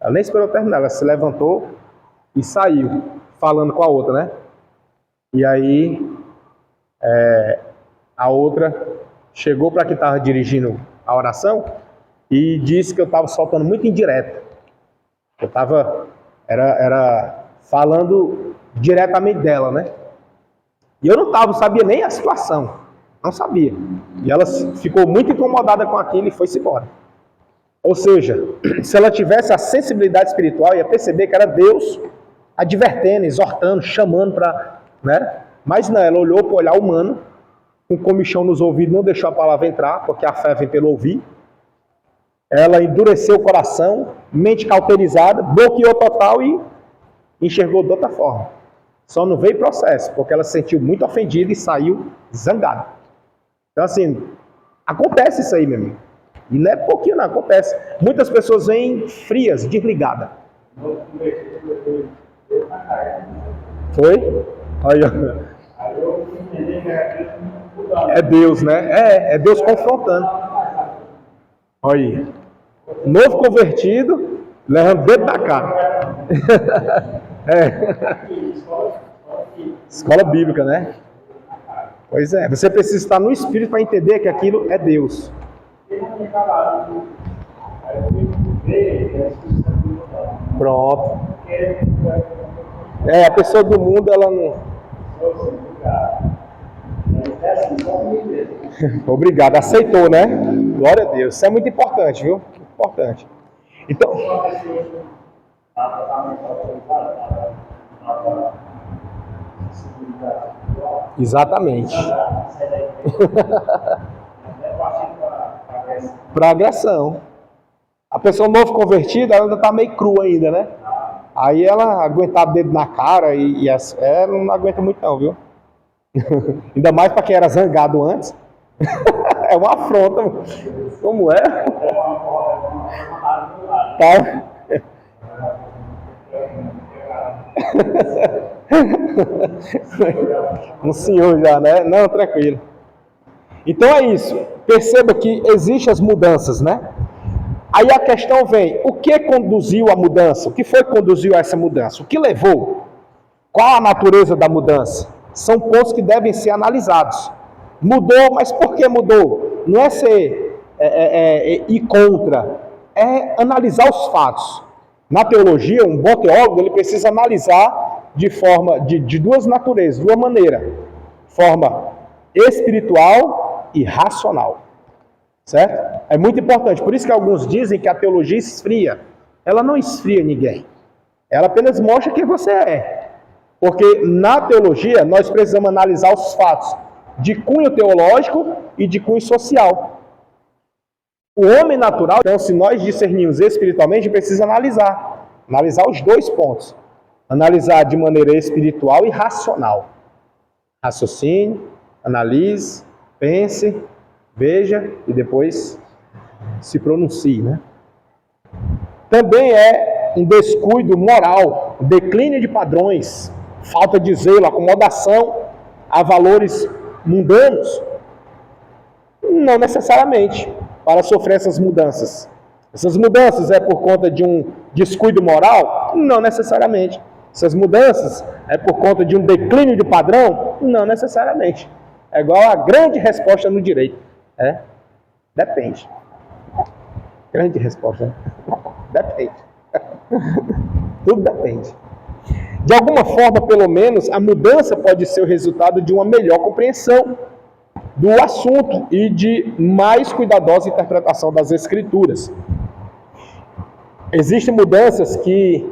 Ela nem esperou terminar, ela se levantou e saiu, falando com a outra, né? E aí, a outra chegou para quem estava dirigindo a oração e disse que eu estava soltando muito indireta. Eu estava, era falando diretamente dela, né? E eu não sabia nem a situação, não sabia. E ela ficou muito incomodada com aquilo e foi-se embora. Ou seja, se ela tivesse a sensibilidade espiritual, ia perceber que era Deus advertendo, exortando, chamando para, né? Mas não, ela olhou para o olhar humano, com comichão nos ouvidos, não deixou a palavra entrar, porque a fé vem pelo ouvir. Ela endureceu o coração, mente cauterizada, bloqueou total e enxergou de outra forma. Só não veio processo, porque ela se sentiu muito ofendida e saiu zangada. Então, assim, acontece isso aí, meu amigo. E não é pouquinho, não, acontece. Muitas pessoas vêm frias, desligadas. Foi? Aí, é Deus, né? É Deus confrontando. Olha aí. Novo convertido, levando dedo na cara. Escola bíblica, né? Pois é, você precisa estar no Espírito para entender que aquilo é Deus. Pronto. A pessoa do mundo, ela não... Obrigado, aceitou, né? Glória a Deus. Isso é muito importante, viu? Importante. Então... Exatamente. Para agressão. A pessoa novo convertida, ela ainda está meio crua ainda, né? Aí ela aguentar o dedo na cara ela não aguenta muito não, viu? Ainda mais para quem era zangado antes. É uma afronta. Como é? Tá. Um senhor já, né? Não, tranquilo. Então é isso. Perceba que existem as mudanças, né? Aí a questão vem, o que conduziu a mudança? O que foi que conduziu a essa mudança? O que levou? Qual a natureza da mudança? São pontos que devem ser analisados. Mudou, mas por que mudou? Não é ser ir contra, é analisar os fatos. Na teologia, um bom teólogo ele precisa analisar de duas naturezas, de uma maneira, forma espiritual e racional. Certo? É muito importante. Por isso que alguns dizem que a teologia esfria. Ela não esfria ninguém. Ela apenas mostra quem você é. Porque na teologia nós precisamos analisar os fatos de cunho teológico e de cunho social. O homem natural, então, se nós discernirmos espiritualmente, precisa analisar os dois pontos. Analisar de maneira espiritual e racional. Raciocine, analise, pense, veja e depois se pronuncie, né? Também é um descuido moral, declínio de padrões, falta de zelo, acomodação a valores mundanos. Não necessariamente para sofrer essas mudanças. Essas mudanças é por conta de um descuido moral? Não necessariamente. Essas mudanças é por conta de um declínio de padrão? Não necessariamente. É igual a grande resposta no direito. Depende. Grande resposta, né? Depende. Tudo depende. De alguma forma, pelo menos, a mudança pode ser o resultado de uma melhor compreensão do assunto e de mais cuidadosa interpretação das Escrituras. Existem mudanças que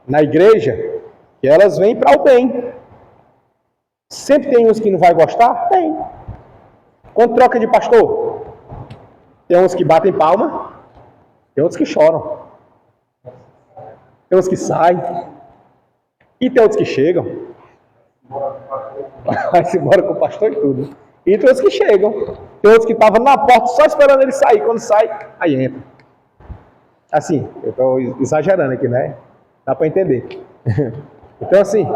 na igreja, que elas vêm para o bem. Sempre tem uns que não vai gostar? Tem. Quando troca de pastor, tem uns que batem palma, tem outros que choram, tem uns que saem, e tem outros que chegam. Vai-se embora com o pastor e tudo. E tem outros que chegam, tem outros que estavam na porta só esperando ele sair. Quando sai, aí entra. Assim, eu estou exagerando aqui, né? Dá para entender. Então, assim,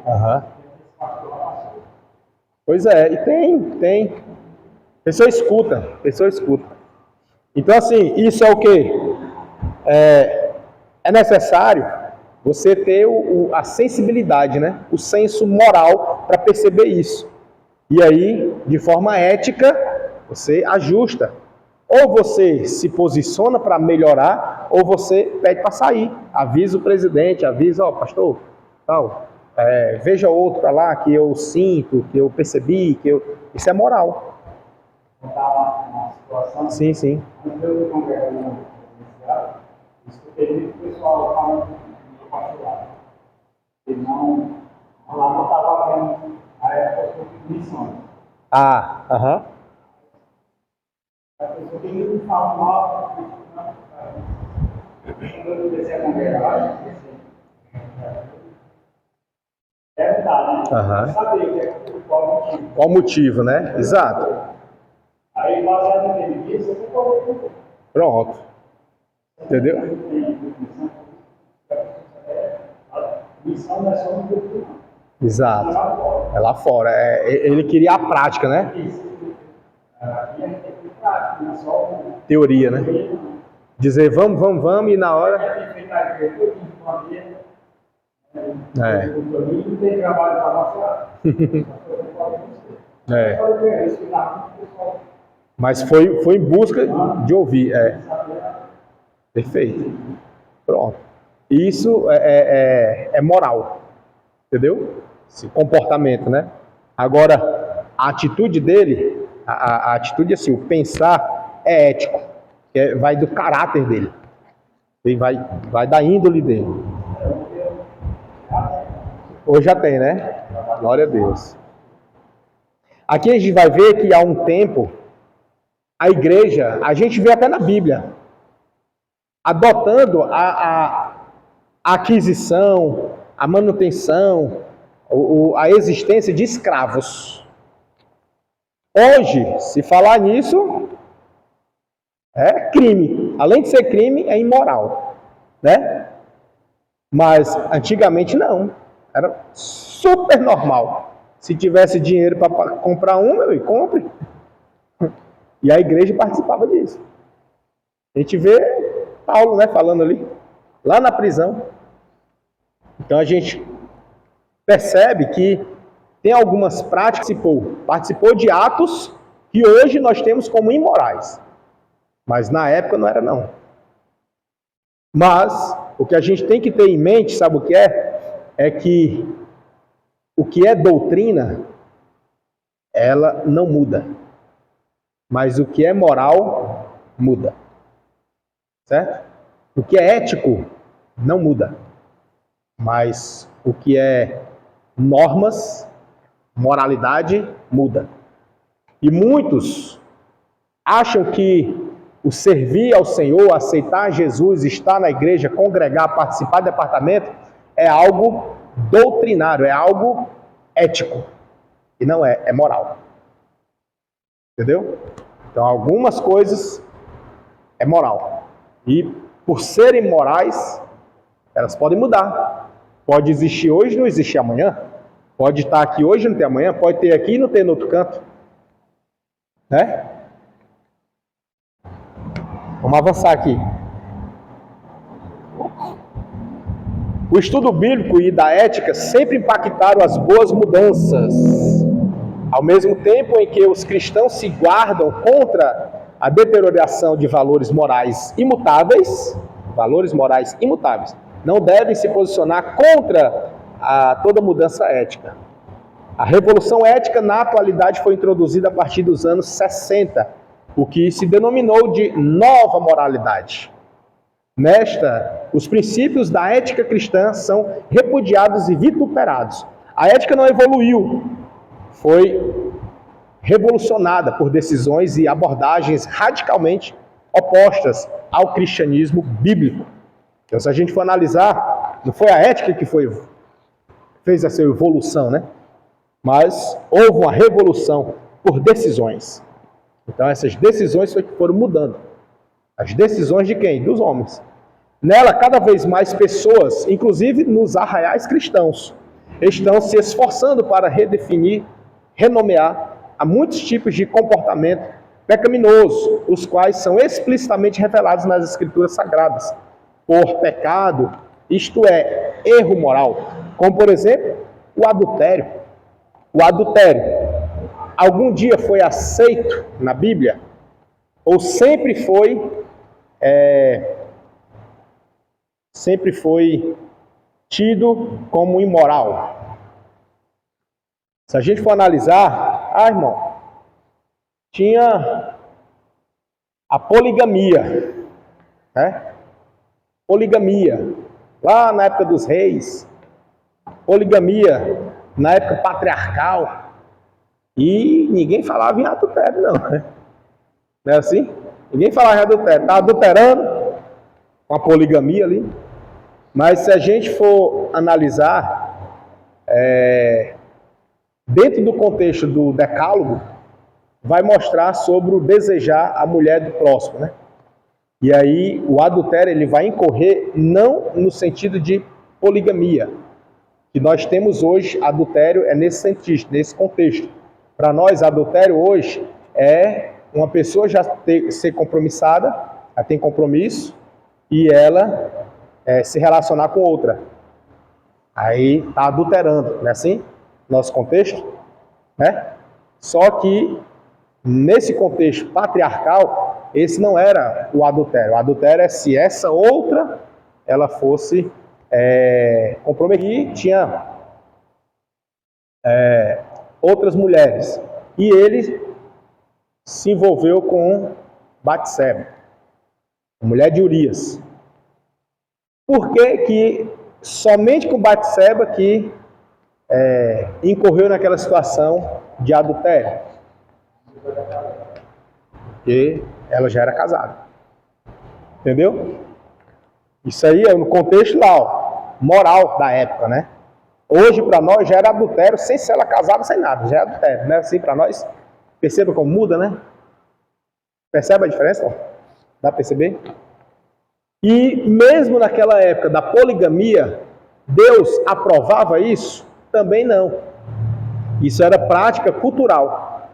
Uhum. Pois é, e tem. Pessoa escuta, pessoa escuta. Então, assim, isso é o quê? É necessário você ter a sensibilidade, né? O senso moral para perceber isso. E aí, de forma ética, você ajusta. Ou você se posiciona para melhorar, ou você pede para sair. Avisa o presidente, avisa, ó, pastor, tal, veja outro para lá que eu sinto, que eu percebi, Isso é moral. Estava uma situação. Sim, sim. Antes de eu congregar no universidade, escutei muito pessoal falando do pastorado. E lá não estava vendo a época de missões. Aham. A pessoa que me fala mal, quando eu comecei a congregar, deve estar, né? Aham. Saber qual o motivo. Qual o motivo, né? Exato. Aí, baseado naquele dia, você pode. Pronto. Entendeu? A missão não é só no corpo, não. Exato. É lá fora. É lá fora. Ele queria a prática, né? Isso. Aqui é prática, não é só Teoria, né? Dizer vamos, e na hora. Não tem trabalho para mostrar. Mas foi em busca de ouvir. Perfeito. Pronto. Isso é moral. Entendeu? Esse comportamento, né? Agora, a atitude dele, a atitude assim, o pensar é ético. Vai do caráter dele. Ele vai da índole dele. Hoje já tem, né? Glória a Deus. Aqui a gente vai ver que há um tempo, a igreja, a gente vê até na Bíblia, adotando a aquisição, a manutenção, a existência de escravos. Hoje, se falar nisso, é crime. Além de ser crime, é imoral, né? Mas antigamente não. Era super normal. Se tivesse dinheiro para comprar um, meu amigo, compre. E a igreja participava disso. A gente vê Paulo, né, falando ali, lá na prisão. Então a gente percebe que tem algumas práticas que participou de atos que hoje nós temos como imorais. Mas na época não era não. Mas o que a gente tem que ter em mente, sabe o que é? É que o que é doutrina, ela não muda. Mas o que é moral, muda. Certo? O que é ético, não muda. Mas o que é normas, moralidade, muda. E muitos acham que o servir ao Senhor, aceitar Jesus, estar na igreja, congregar, participar do departamento, é algo doutrinário, é algo ético. E não é moral. Entendeu? Então, algumas coisas é moral. E por serem morais, elas podem mudar. Pode existir hoje e não existir amanhã. Pode estar aqui hoje e não ter amanhã. Pode ter aqui e não ter no outro canto. Né? Vamos avançar aqui. O estudo bíblico e da ética sempre impactaram as boas mudanças. Ao mesmo tempo em que os cristãos se guardam contra a deterioração de valores morais imutáveis, não devem se posicionar contra toda mudança ética. A revolução ética na atualidade foi introduzida a partir dos anos 60, o que se denominou de nova moralidade. Nesta, os princípios da ética cristã são repudiados e vituperados. A ética não evoluiu, foi revolucionada por decisões e abordagens radicalmente opostas ao cristianismo bíblico. Então, se a gente for analisar, não foi a ética que fez essa evolução, né? Mas houve uma revolução por decisões. Então, essas decisões foram mudando. As decisões de quem? Dos homens. Nela, cada vez mais pessoas, inclusive nos arraiais cristãos, estão se esforçando para redefinir, renomear há muitos tipos de comportamento pecaminoso, os quais são explicitamente revelados nas Escrituras Sagradas, por pecado, isto é, erro moral, como por exemplo, o adultério. O adultério, algum dia foi aceito na Bíblia? Ou sempre foi tido como imoral? Se a gente for analisar, irmão, tinha a poligamia, né? Poligamia, lá na época dos reis, poligamia na época patriarcal, e ninguém falava em adultério, não, né? Não é assim? Ninguém falava em adultério, está adulterando com a poligamia ali. Mas se a gente for analisar, dentro do contexto do decálogo, vai mostrar sobre o desejar a mulher do próximo, né? E aí o adultério ele vai incorrer não no sentido de poligamia, que nós temos hoje, adultério é nesse sentido, nesse contexto. Para nós, adultério hoje é uma pessoa já ser compromissada, já tem compromisso, e ela se relacionar com outra. Aí está adulterando, não é assim? Nosso contexto, né? Só que nesse contexto patriarcal, esse não era o adultério. O adultério é se essa outra ela fosse comprometida e tinha outras mulheres. E ele se envolveu com Batseba, a mulher de Urias. Por que somente com Batseba que incorreu naquela situação de adultério? Porque ela já era casada. Entendeu? Isso aí é no contexto lá, ó, moral da época, né? Hoje para nós já era adultério, sem ser ela casada, sem nada, já é adultério, né? Assim para nós, perceba como muda, né? Percebe a diferença? Ó? Dá para perceber? E mesmo naquela época da poligamia, Deus aprovava isso? Também não. Isso era prática cultural,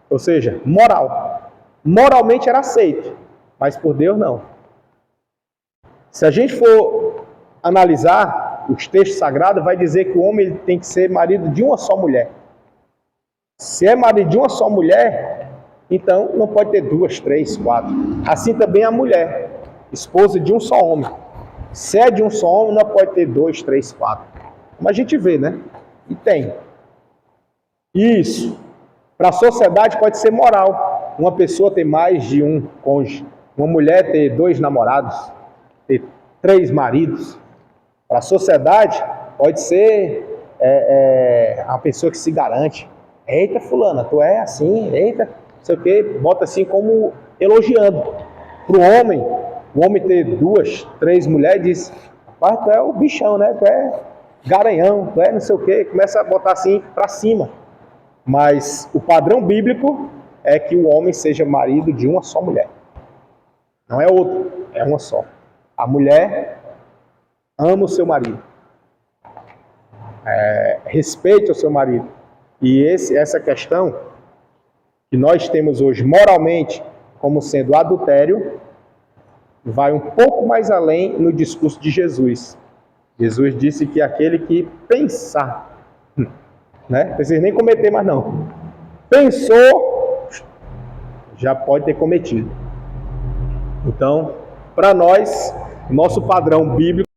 ou seja, moral. Moralmente era aceito, mas por Deus não. Se a gente for analisar os textos sagrados, vai dizer que o homem ele tem que ser marido de uma só mulher. Se é marido de uma só mulher, então não pode ter 2, 3, 4. Assim também a mulher, esposa de um só homem. Se é de um só homem, não pode ter 2, 3, 4. Como a gente vê, né? E tem. Isso, para a sociedade pode ser moral. Uma pessoa ter mais de um cônjuge. Uma mulher ter 2 namorados. Ter 3 maridos. Para a sociedade pode ser a pessoa que se garante. Eita, fulana, tu é assim, eita, não sei o quê. Bota assim como elogiando. Para o homem ter 2, 3 mulheres, diz, rapaz, tu é o bichão, né? Tu é garanhão, tu é não sei o quê. Começa a botar assim para cima. Mas o padrão bíblico é que o homem seja marido de uma só mulher. Não é outra, é uma só. A mulher ama o seu marido. Respeite o seu marido. E essa questão que nós temos hoje moralmente como sendo adultério, vai um pouco mais além no discurso de Jesus. Jesus disse que aquele que pensar, né? Não precisa nem cometer mais não. Pensou, já pode ter cometido. Então, para nós, nosso padrão bíblico